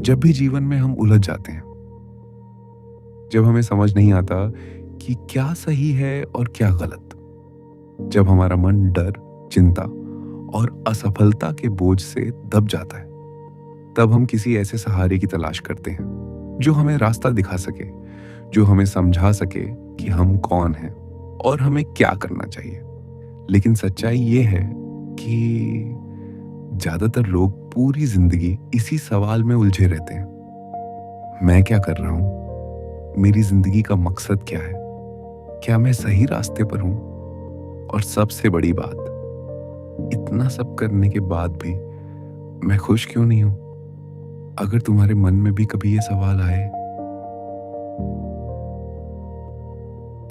जब भी जीवन में हम उलझ जाते हैं, जब हमें समझ नहीं आता कि क्या सही है और क्या गलत, जब हमारा मन डर, चिंता और असफलता के बोझ से दब जाता है, तब हम किसी ऐसे सहारे की तलाश करते हैं जो हमें रास्ता दिखा सके, जो हमें समझा सके कि हम कौन हैं और हमें क्या करना चाहिए। लेकिन सच्चाई ये है कि ज्यादातर लोग पूरी जिंदगी इसी सवाल में उलझे रहते हैं। मैं क्या कर रहा हूं? मेरी जिंदगी का मकसद क्या है? क्या मैं सही रास्ते पर हूं? और सबसे बड़ी बात, इतना सब करने के बाद भी मैं खुश क्यों नहीं हूं? अगर तुम्हारे मन में भी कभी ये सवाल आए,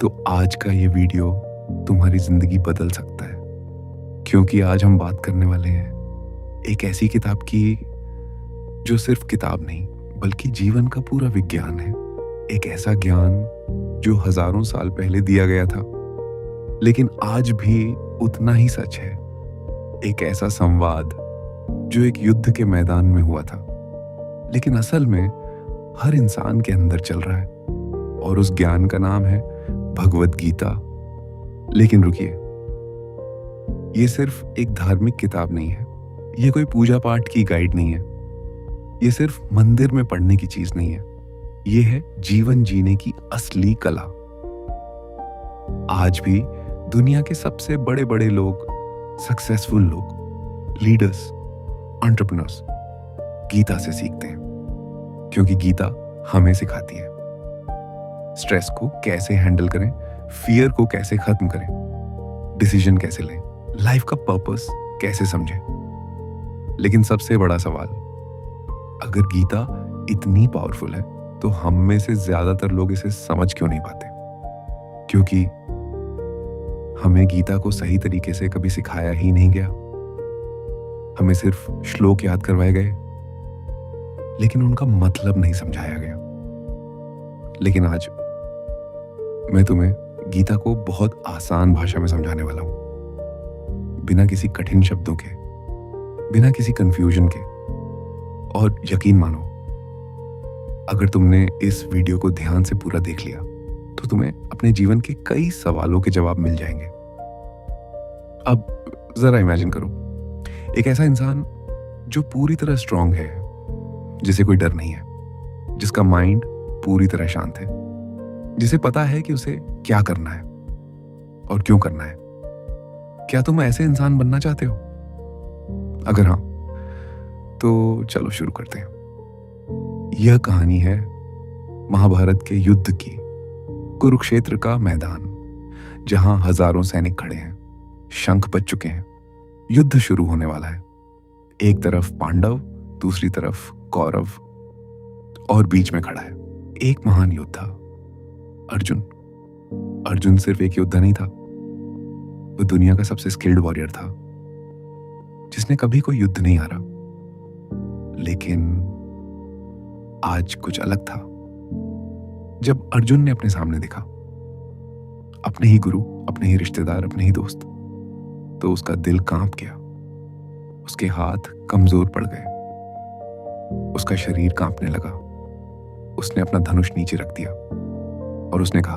तो आज का ये वीडियो तुम्हारी जिंदगी बदल सकता है। क्योंकि आज हम बात करने वाले हैं एक ऐसी किताब की जो सिर्फ किताब नहीं बल्कि जीवन का पूरा विज्ञान है। एक ऐसा ज्ञान जो हजारों साल पहले दिया गया था लेकिन आज भी उतना ही सच है। एक ऐसा संवाद जो एक युद्ध के मैदान में हुआ था लेकिन असल में हर इंसान के अंदर चल रहा है, और उस ज्ञान का नाम है भगवत गीता। लेकिन रुकिए, ये सिर्फ एक धार्मिक किताब नहीं है, ये कोई पूजा पाठ की गाइड नहीं है, ये सिर्फ मंदिर में पढ़ने की चीज नहीं है, ये है जीवन जीने की असली कला। आज भी दुनिया के सबसे बड़े बड़े लोग, सक्सेसफुल लोग, लीडर्स, एंटरप्रेन्योर्स गीता से सीखते हैं, क्योंकि गीता हमें सिखाती है स्ट्रेस को कैसे हैंडल करें, फियर को कैसे खत्म करें, डिसीजन कैसे लें, लाइफ का पर्पस कैसे समझें। लेकिन सबसे बड़ा सवाल, अगर गीता इतनी पावरफुल है तो हम में से ज्यादातर लोग इसे समझ क्यों नहीं पाते? क्योंकि हमें गीता को सही तरीके से कभी सिखाया ही नहीं गया। हमें सिर्फ श्लोक याद करवाए गए लेकिन उनका मतलब नहीं समझाया गया। लेकिन आज मैं तुम्हें गीता को बहुत आसान भाषा में समझाने वाला हूं, बिना किसी कठिन शब्दों के, बिना किसी कंफ्यूजन के। और यकीन मानो, अगर तुमने इस वीडियो को ध्यान से पूरा देख लिया तो तुम्हें अपने जीवन के कई सवालों के जवाब मिल जाएंगे। अब जरा इमेजिन करो, एक ऐसा इंसान जो पूरी तरह स्ट्रांग है, जिसे कोई डर नहीं है, जिसका माइंड पूरी तरह शांत है, जिसे पता है कि उसे क्या करना है और क्यों करना है। क्या तुम ऐसे इंसान बनना चाहते हो? अगर हाँ, तो चलो शुरू करते हैं। यह कहानी है महाभारत के युद्ध की, कुरुक्षेत्र का मैदान, जहां हजारों सैनिक खड़े हैं, शंख बज चुके हैं, युद्ध शुरू होने वाला है। एक तरफ पांडव, दूसरी तरफ कौरव, और बीच में खड़ा है एक महान योद्धा, अर्जुन। अर्जुन सिर्फ एक योद्धा नहीं था, वो दुनिया का सबसे स्किल्ड वॉरियर था, जिसने कभी कोई युद्ध नहीं हारा। लेकिन आज कुछ अलग था। जब अर्जुन ने अपने सामने देखा अपने ही गुरु, अपने ही रिश्तेदार, अपने ही दोस्त, तो उसका दिल कांप गया, उसके हाथ कमजोर पड़ गए, उसका शरीर कांपने लगा। उसने अपना धनुष नीचे रख दिया और उसने कहा,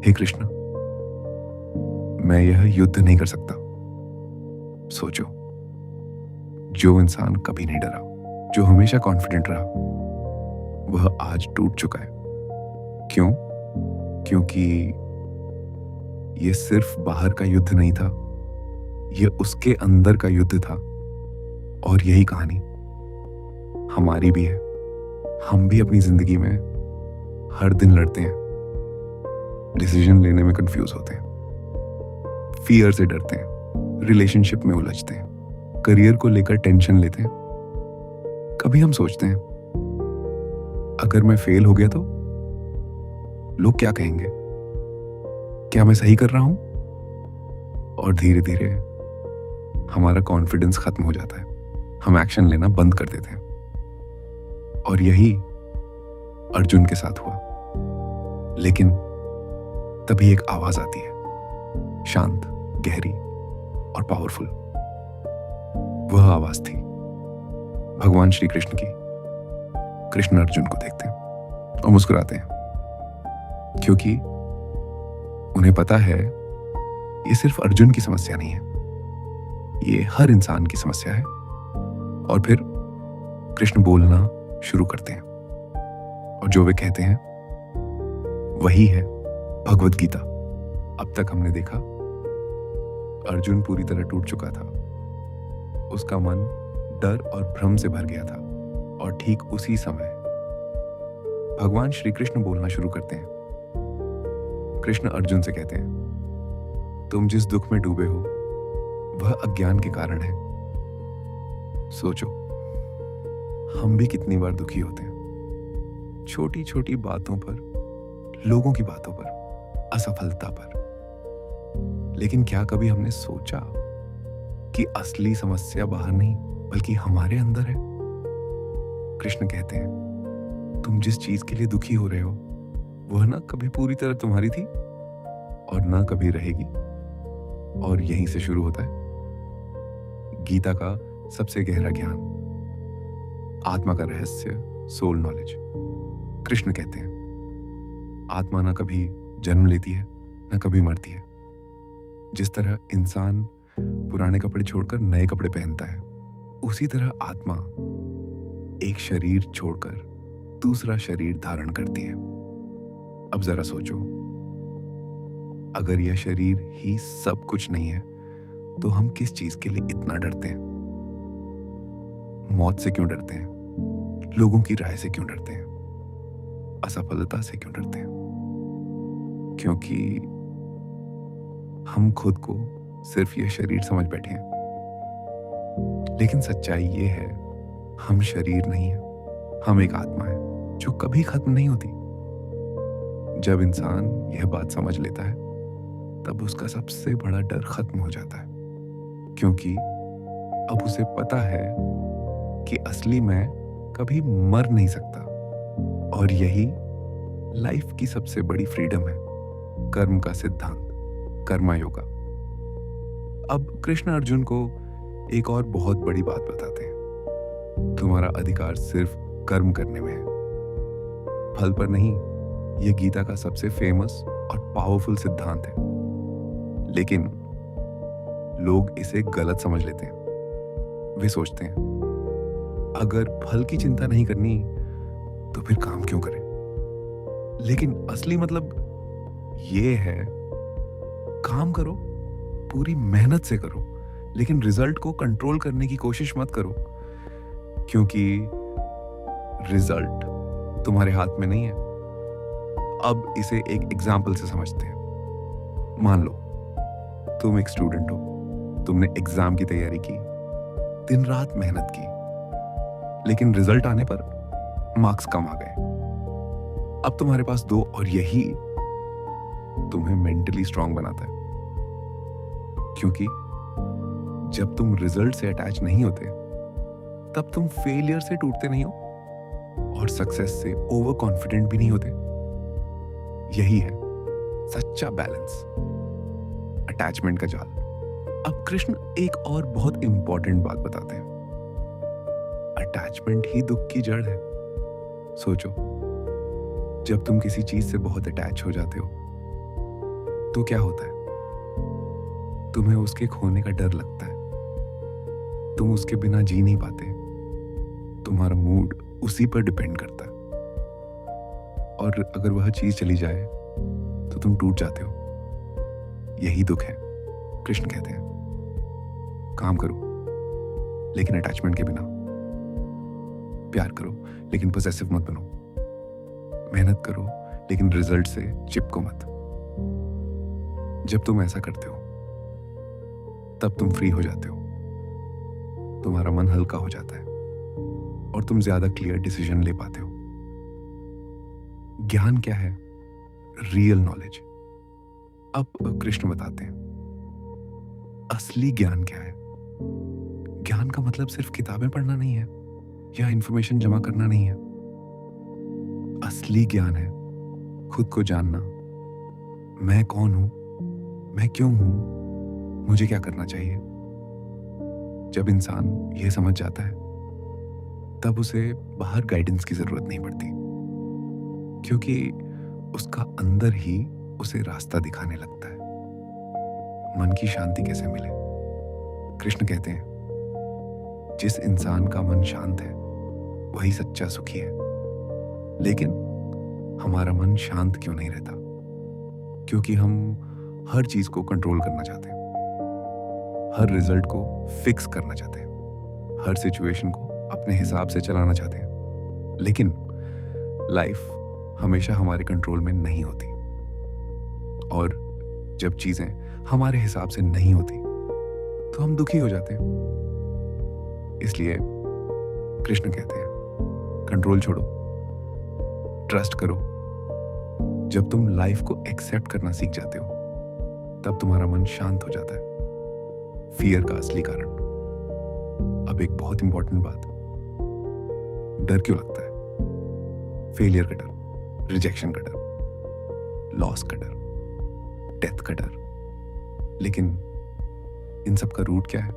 हे कृष्ण, मैं यह युद्ध नहीं कर सकता। सोचो, जो इंसान कभी नहीं डरा, जो हमेशा कॉन्फिडेंट रहा, वह आज टूट चुका है। क्यों? क्योंकि यह सिर्फ बाहर का युद्ध नहीं था, यह उसके अंदर का युद्ध था। और यही कहानी हमारी भी है। हम भी अपनी जिंदगी में हर दिन लड़ते हैं, डिसीजन लेने में कंफ्यूज होते हैं, फियर से डरते हैं, रिलेशनशिप में उलझते हैं, करियर को लेकर टेंशन लेते हैं। कभी हम सोचते हैं, अगर मैं फेल हो गया तो लोग क्या कहेंगे? क्या मैं सही कर रहा हूं? और धीरे धीरे हमारा कॉन्फिडेंस खत्म हो जाता है, हम एक्शन लेना बंद कर देते हैं। और यही अर्जुन के साथ हुआ। लेकिन तभी एक आवाज आती है, शांत, गहरी और पावरफुल। वह आवाज थी भगवान श्री कृष्ण की, कृष्ण अर्जुन को देखते हैं और मुस्कुराते हैं, क्योंकि उन्हें पता है ये सिर्फ अर्जुन की समस्या नहीं है, ये हर इंसान की समस्या है। और फिर कृष्ण बोलना शुरू करते हैं और जो वे कहते हैं वही है भगवत गीता। अब तक हमने देखा अर्जुन पूरी तरह टूट चुका था, उसका मन डर और भ्रम से भर गया था, और ठीक उसी समय भगवान श्री कृष्ण बोलना शुरू करते हैं। कृष्ण अर्जुन से कहते हैं, तुम जिस दुख में डूबे हो वह अज्ञान के कारण है। सोचो, हम भी कितनी बार दुखी होते हैं, छोटी छोटी बातों पर, लोगों की बातों पर, असफलता पर। लेकिन क्या कभी हमने सोचा कि असली समस्या बाहर नहीं बल्कि हमारे अंदर है? कृष्ण कहते हैं, तुम जिस चीज के लिए दुखी हो रहे हो वह ना कभी पूरी तरह तुम्हारी थी और ना कभी रहेगी। और यहीं से शुरू होता है गीता का सबसे गहरा ज्ञान, आत्मा का रहस्य, सोल नॉलेज। कृष्ण कहते हैं, आत्मा ना कभी जन्म लेती है ना कभी मरती है। जिस तरह इंसान पुराने कपड़े छोड़कर नए कपड़े पहनता है, उसी तरह आत्मा एक शरीर छोड़कर दूसरा शरीर धारण करती है। अब जरा सोचो, अगर यह शरीर ही सब कुछ नहीं है तो हम किस चीज के लिए इतना डरते हैं? मौत से क्यों डरते हैं? लोगों की राय से क्यों डरते हैं? असफलता से क्यों डरते हैं? क्योंकि हम खुद को सिर्फ यह शरीर समझ बैठे हैं। लेकिन सच्चाई यह है, हम शरीर नहीं है, हम एक आत्मा है जो कभी खत्म नहीं होती। जब इंसान यह बात समझ लेता है तब उसका सबसे बड़ा डर खत्म हो जाता है, क्योंकि अब उसे पता है कि असली मैं कभी मर नहीं सकता। और यही लाइफ की सबसे बड़ी फ्रीडम है, कर्म का सिद्धांत, कर्मा योगा। अब कृष्ण अर्जुन को एक और बहुत बड़ी बात बताते हैं, तुम्हारा अधिकार सिर्फ कर्म करने में है, फल पर नहीं। यह गीता का सबसे फेमस और पावरफुल सिद्धांत है, लेकिन लोग इसे गलत समझ लेते हैं। वे सोचते हैं अगर फल की चिंता नहीं करनी तो फिर काम क्यों करें? लेकिन असली मतलब ये है, काम करो, पूरी मेहनत से करो, लेकिन रिजल्ट को कंट्रोल करने की कोशिश मत करो, क्योंकि रिजल्ट तुम्हारे हाथ में नहीं है। अब इसे एक एग्जाम्पल से समझते हैं। मान लो तुम एक स्टूडेंट हो, तुमने एग्जाम की तैयारी की, दिन रात मेहनत की, लेकिन रिजल्ट आने पर मार्क्स कम आ गए। अब तुम्हारे पास दो, और यही तुम्हें मेंटली स्ट्रांग बनाता है, क्योंकि जब तुम रिजल्ट से अटैच नहीं होते तब तुम फेलियर से टूटते नहीं हो और सक्सेस से ओवर कॉन्फिडेंट भी नहीं होते। यही है सच्चा बैलेंस, अटैचमेंट का जाल। अब कृष्ण एक और बहुत इंपॉर्टेंट बात बताते हैं, अटैचमेंट ही दुख की जड़ है। सोचो, जब तुम किसी चीज से बहुत अटैच हो जाते हो तो क्या होता है? तुम्हें उसके खोने का डर लगता है, तुम उसके बिना जी नहीं पाते, तुम्हारा मूड उसी पर डिपेंड करता है, और अगर वह चीज चली जाए तो तुम टूट जाते हो। यही दुख है। कृष्ण कहते हैं, काम करो लेकिन अटैचमेंट के बिना, प्यार करो लेकिन पॉसेसिव मत बनो, मेहनत करो लेकिन रिजल्ट से चिपको मत। जब तुम ऐसा करते हो तब तुम फ्री हो जाते हो, तुम्हारा मन हल्का हो जाता है और तुम ज्यादा क्लियर डिसीजन ले पाते हो। ज्ञान क्या है? Real knowledge. अब कृष्ण बताते हैं असली ज्ञान क्या है। ज्ञान का मतलब सिर्फ किताबें पढ़ना नहीं है या इंफॉर्मेशन जमा करना नहीं है। असली ज्ञान है खुद को जानना, मैं कौन हूं, मैं क्यों हूं, मुझे क्या करना चाहिए। जब इंसान यह समझ जाता है तब उसे बाहर गाइडेंस की जरूरत नहीं पड़ती, क्योंकि उसका अंदर ही उसे रास्ता दिखाने लगता है। मन की शांति कैसे मिले? कृष्ण कहते हैं, जिस इंसान का मन शांत है वही सच्चा सुखी है। लेकिन हमारा मन शांत क्यों नहीं रहता? क्योंकि हम हर चीज को कंट्रोल करना चाहते हैं, हर रिजल्ट को फिक्स करना चाहते हैं, हर सिचुएशन को अपने हिसाब से चलाना चाहते हैं। लेकिन लाइफ हमेशा हमारे कंट्रोल में नहीं होती, और जब चीजें हमारे हिसाब से नहीं होती तो हम दुखी हो जाते हैं। इसलिए कृष्ण कहते हैं, कंट्रोल छोड़ो, ट्रस्ट करो। जब तुम लाइफ को एक्सेप्ट करना सीख जाते हो तब तुम्हारा मन शांत हो जाता है। फियर का असली कारण। अब एक बहुत इंपॉर्टेंट बात, डर क्यों लगता है? फेलियर का डर, रिजेक्शन का डर, लॉस का डर, डेथ का डर। लेकिन इन सब का रूट क्या है?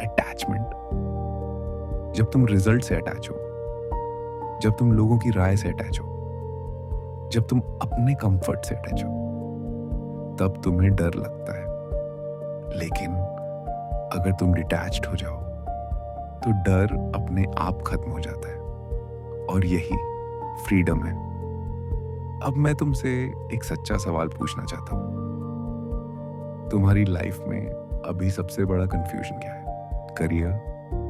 अटैचमेंट। जब तुम रिजल्ट से अटैच हो, जब तुम लोगों की राय से अटैच हो, जब तुम अपने कंफर्ट से अटैच हो, तब तुम्हें डर लगता है। लेकिन अगर तुम डिटैच्ड हो जाओ तो डर अपने आप खत्म हो जाता है, और यही फ्रीडम है। अब मैं तुमसे एक सच्चा सवाल पूछना चाहता हूं। तुम्हारी लाइफ में अभी सबसे बड़ा कंफ्यूजन क्या है? करियर,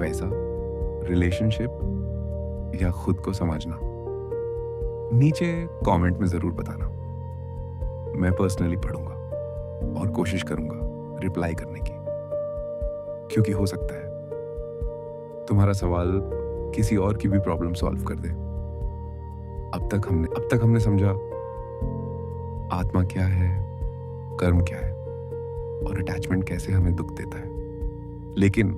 पैसा, रिलेशनशिप या खुद को समझना? नीचे कमेंट में जरूर बताना। मैं पर्सनली पढ़ूंगा और कोशिश करूंगा रिप्लाई करने की, क्योंकि हो सकता है तुम्हारा सवाल किसी और की भी प्रॉब्लम सॉल्व कर दे। अब तक हमने समझा आत्मा क्या है, कर्म क्या है, और अटैचमेंट कैसे हमें दुख देता है। लेकिन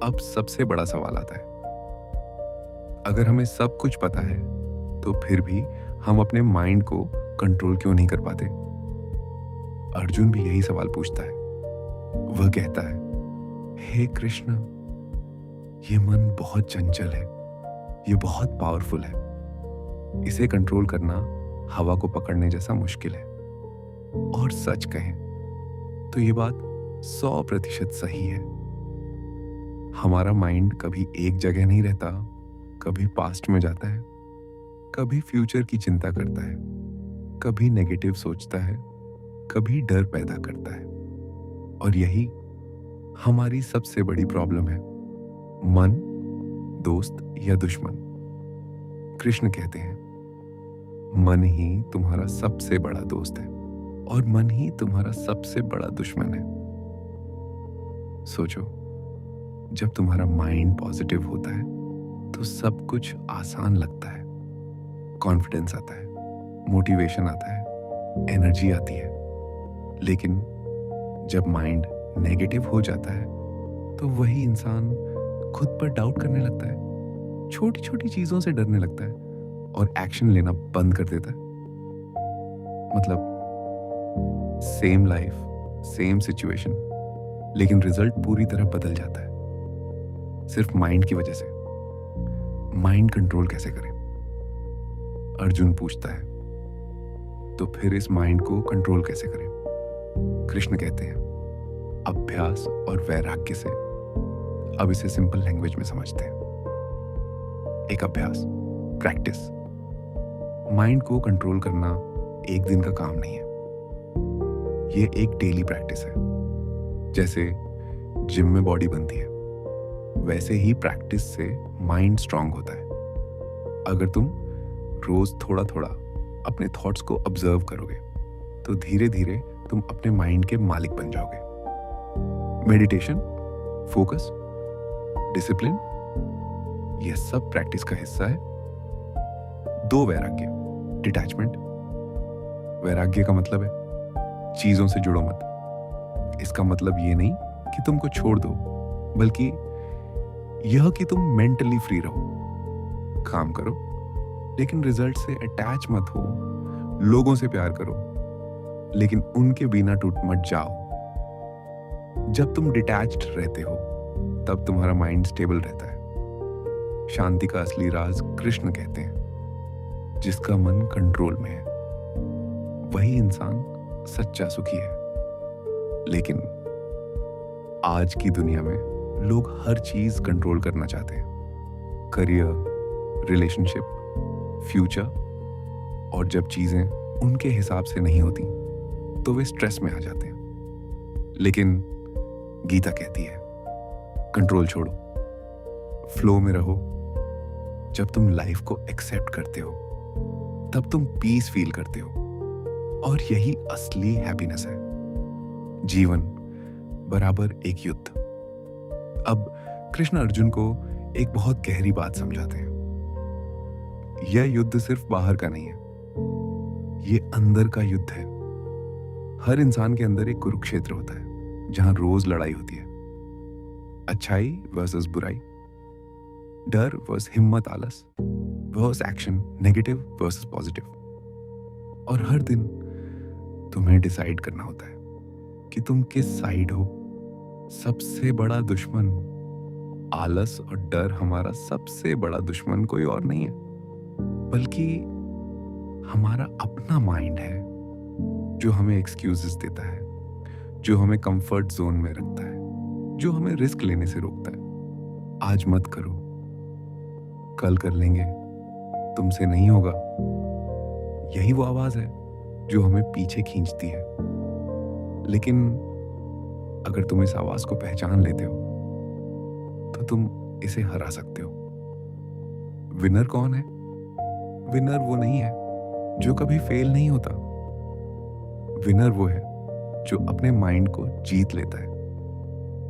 अब सबसे बड़ा सवाल आता है, अगर हमें सब कुछ पता है तो फिर भी हम अपने माइंड को कंट्रोल क्यों नहीं कर पाते? अर्जुन भी यही सवाल पूछता है। वह कहता है, हे कृष्ण, ये मन बहुत चंचल है, ये बहुत पावरफुल है। इसे कंट्रोल करना हवा को पकड़ने जैसा मुश्किल है। और सच कहें तो ये बात 100% सही है। हमारा माइंड कभी एक जगह नहीं रहता, कभी पास्ट में जाता है, कभी फ्यूचर की चिंता करता है, कभी नेगेटिव सोचता है, कभी डर पैदा करता है। और यही हमारी सबसे बड़ी प्रॉब्लम है। मन दोस्त या दुश्मन? कृष्ण कहते हैं, मन ही तुम्हारा सबसे बड़ा दोस्त है और मन ही तुम्हारा सबसे बड़ा दुश्मन है। सोचो, जब तुम्हारा माइंड पॉजिटिव होता है तो सब कुछ आसान लगता है। कॉन्फिडेंस आता है, मोटिवेशन आता है, एनर्जी आती है। लेकिन जब माइंड नेगेटिव हो जाता है तो वही इंसान खुद पर डाउट करने लगता है, छोटी छोटी चीजों से डरने लगता है और एक्शन लेना बंद कर देता है। मतलब सेम लाइफ, सेम सिचुएशन, लेकिन रिजल्ट पूरी तरह बदल जाता है, सिर्फ माइंड की वजह से। माइंड कंट्रोल कैसे करें? अर्जुन पूछता है, तो फिर इस माइंड को कंट्रोल कैसे करें? कृष्ण कहते हैं, अभ्यास और वैराग्य से। अब इसे सिंपल लैंग्वेज में समझते हैं। एक अभ्यास, प्रैक्टिस। माइंड को कंट्रोल करना एक दिन का काम नहीं है, ये एक डेली प्रैक्टिस है। जैसे जिम में बॉडी बनती है, वैसे ही प्रैक्टिस से माइंड स्ट्रांग होता है। अगर तुम रोज थोड़ा थोड़ा अपने थॉट्स को ऑब्जर्व करोगे तो धीरे धीरे तुम अपने माइंड के मालिक बन जाओगे। मेडिटेशन, फोकस, डिसिप्लिन, यह सब प्रैक्टिस का हिस्सा है। 2 वैराग्य, डिटैचमेंट। वैराग्य का मतलब है चीजों से जुड़ो मत। इसका मतलब ये नहीं कि तुमको छोड़ दो, बल्कि यह कि तुम मेंटली फ्री रहो। काम करो लेकिन रिजल्ट से अटैच मत हो। लोगों से प्यार करो लेकिन उनके बिना टूट मत जाओ। जब तुम डिटैच्ड रहते हो तब तुम्हारा माइंड स्टेबल रहता है शांति का असली राज कृष्ण कहते हैं। जिसका मन कंट्रोल में है वही इंसान सच्चा सुखी है। लेकिन आज की दुनिया में लोग हर चीज कंट्रोल करना चाहते हैं। Career, relationship, future. और जब चीजें उनके हिसाब से नहीं होती तो वे स्ट्रेस में आ जाते हैं। लेकिन गीता कहती है कंट्रोल छोड़ो, फ्लो में रहो। जब तुम लाइफ को एक्सेप्ट करते हो तब तुम पीस फील करते हो, और यही असली हैप्पीनेस है। जीवन बराबर एक युद्ध। अब कृष्ण अर्जुन को एक बहुत गहरी बात समझाते हैं। यह युद्ध सिर्फ बाहर का नहीं है, ये अंदर का युद्ध है। हर इंसान के अंदर एक कुरुक्षेत्र होता है जहां रोज लड़ाई होती है। अच्छाई वर्सेस बुराई, डर वर्सेस हिम्मत आलस, versus action, negative versus positive. और हर दिन तुम्हें डिसाइड करना होता है कि तुम किस साइड हो। सबसे बड़ा दुश्मन आलस और डर, हमारा सबसे बड़ा दुश्मन कोई और नहीं है बल्कि हमारा अपना माइंड है, जो हमें एक्सक्यूजेस देता है, जो हमें कंफर्ट जोन में रखता है, जो हमें रिस्क लेने से रोकता है। आज मत करो, कल कर लेंगे, तुमसे नहीं होगा। यही वो आवाज है जो हमें पीछे खींचती है। लेकिन अगर तुम इस आवाज को पहचान लेते हो तो तुम इसे हरा सकते हो। विनर कौन है? विनर वो नहीं है जो कभी फेल नहीं होता। विनर वो है जो अपने माइंड को जीत लेता है,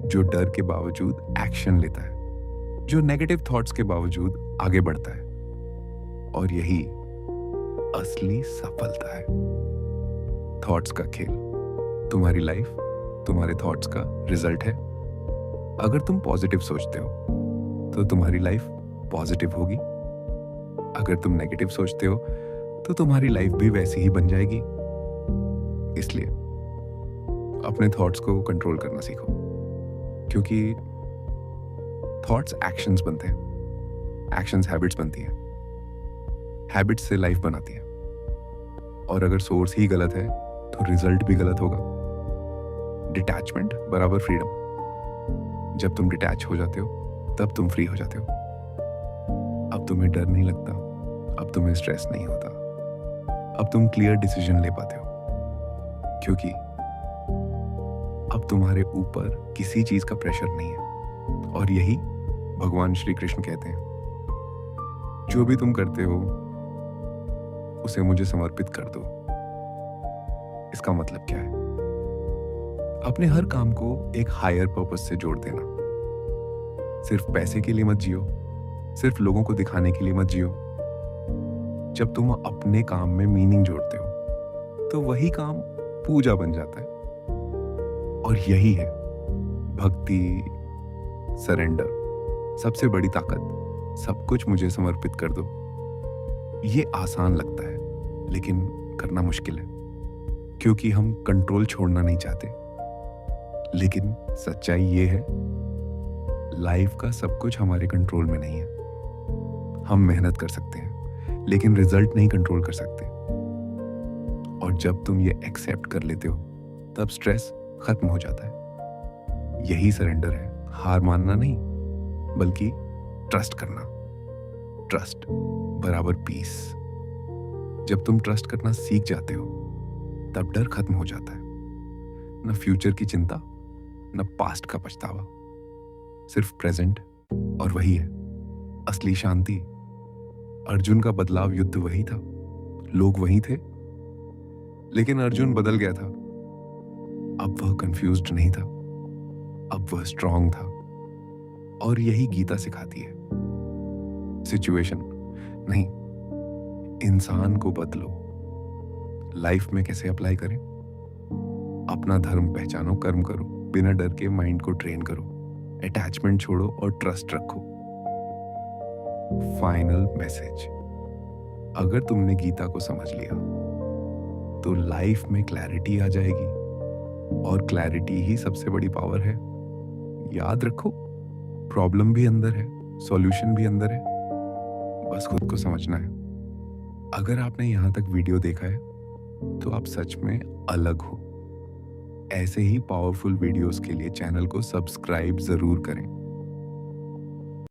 जो डर के बावजूद एक्शन लेता है, जो नेगेटिव थॉट्स के बावजूद आगे बढ़ता है। और यही असली सफलता है। थॉट्स का खेल। तुम्हारी लाइफ तुम्हारे थॉट्स का रिजल्ट है। अगर तुम पॉजिटिव सोचते हो तो तुम्हारी लाइफ पॉजिटिव होगी। अगर तुम नेगेटिव सोचते हो तो तुम्हारी लाइफ भी वैसी ही बन जाएगी। इसलिए अपने थॉट्स को कंट्रोल करना सीखो, क्योंकि थॉट्स एक्शंस बनते हैं, एक्शंस हैबिट्स बनती है, हैबिट्स से लाइफ बनाती है। और अगर सोर्स ही गलत है तो रिजल्ट भी गलत होगा। डिटैचमेंट बराबर फ्रीडम। जब तुम डिटैच हो जाते हो तब तुम फ्री हो जाते हो। अब तुम्हें डर नहीं लगता, अब तुम्हें स्ट्रेस नहीं होता, अब तुम क्लियर डिसीजन ले पाते हो, क्योंकि अब तुम्हारे ऊपर किसी चीज का प्रेशर नहीं है। और यही भगवान श्री कृष्ण कहते हैं, जो भी तुम करते हो उसे मुझे समर्पित कर दो। इसका मतलब क्या है? अपने हर काम को एक हायर पर्पस से जोड़ देना। सिर्फ पैसे के लिए मत जियो, सिर्फ लोगों को दिखाने के लिए मत जियो। जब तुम अपने काम में मीनिंग जोड़ते हो तो वही काम पूजा बन जाता है। और यही है भक्ति, सरेंडर, सबसे बड़ी ताकत। सब कुछ मुझे समर्पित कर दो। ये आसान लगता है लेकिन करना मुश्किल है, क्योंकि हम कंट्रोल छोड़ना नहीं चाहते। लेकिन सच्चाई ये है, लाइफ का सब कुछ हमारे कंट्रोल में नहीं है। हम मेहनत कर सकते हैं लेकिन रिजल्ट नहीं कंट्रोल कर सकते। और जब तुम ये एक्सेप्ट कर लेते हो तब स्ट्रेस खत्म हो जाता है। यही सरेंडर है, हार मानना नहीं बल्कि ट्रस्ट करना। ट्रस्ट बराबर पीस। जब तुम ट्रस्ट करना सीख जाते हो तब डर खत्म हो जाता है। न फ्यूचर की चिंता, न पास्ट का पछतावा, सिर्फ प्रेजेंट। और वही है असली शांति। अर्जुन का बदलाव युद्ध वही था, लोग वही थे, लेकिन अर्जुन बदल गया था। अब वह कंफ्यूज्ड नहीं था, अब वह स्ट्रांग था। और यही गीता सिखाती है। सिचुएशन नहीं, इंसान को बदलो। लाइफ में कैसे अप्लाई करें? अपना धर्म पहचानो, कर्म करो, बिना डर के माइंड को ट्रेन करो, अटैचमेंट छोड़ो और ट्रस्ट रखो। फाइनल मैसेज, अगर तुमने गीता को समझ लिया तो लाइफ में क्लैरिटी आ जाएगी। और क्लैरिटी ही सबसे बड़ी पावर है। याद रखो, प्रॉब्लम भी अंदर है, सॉल्यूशन भी अंदर है, बस खुद को समझना है। अगर आपने यहाँ तक वीडियो देखा है तो आप सच में अलग हो। ऐसे ही पावरफुल वीडियोस के लिए चैनल को सब्सक्राइब जरूर करें।